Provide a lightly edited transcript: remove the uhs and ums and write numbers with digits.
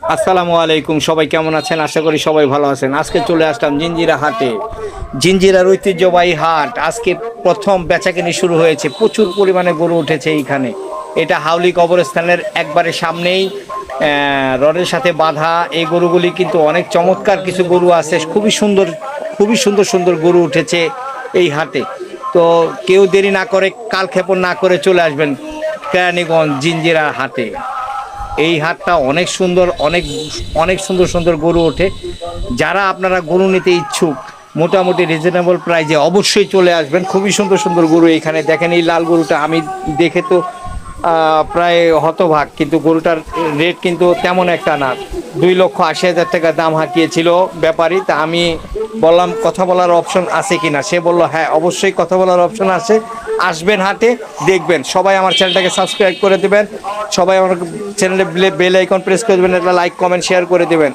আসসালামু আলাইকুম, সবাই কেমন আছেন? আশা করি সবাই ভালো আছেন। আজকে চলে আসলাম জিঞ্জিরা হাটে। জিঞ্জিরার ঐতিহ্যবাহী হাট আজকে প্রথম বেচাকেনি শুরু হয়েছে। প্রচুর পরিমাণে গরু উঠেছে এইখানে। এটা হাউলি কবরস্থানের একবারে সামনেই রডের সাথে বাঁধা। এই গরুগুলি কিন্তু অনেক চমৎকার কিছু গরু আছে, খুবই সুন্দর, খুবই সুন্দর সুন্দর গরু উঠেছে এই হাটে। তো কেউ দেরি না করে, কালক্ষেপণ না করে চলে আসবেন কেরানীগঞ্জ জিঞ্জিরা হাটে। এই হাটটা অনেক সুন্দর, অনেক অনেক সুন্দর সুন্দর গরু ওঠে। যারা আপনারা গরু নিতে ইচ্ছুক মোটামুটি রিজনেবল প্রাইজে অবশ্যই চলে আসবেন। খুবই সুন্দর সুন্দর গরু এইখানে দেখেন। এই লাল গরুটা আমি দেখে তো প্রায় হতভাগ, কিন্তু গরুটার রেট কিন্তু তেমন একটা না। 2,80,000 টাকা দাম হাঁকিয়েছিল ব্যাপারী। তা আমি বললাম কথা বলার অপশন আছে কিনা, সে বলল হ্যাঁ অবশ্যই কথা বলার অপশন আছে, আসবেন হাটে দেখবেন। সবাই আমার চ্যানেলটাকে সাবস্ক্রাইব করে দেবেন, সবাই আমার চ্যানেলে বেল আইকন প্রেস করে দেবেন, একটা লাইক কমেন্ট শেয়ার করে দেবেন।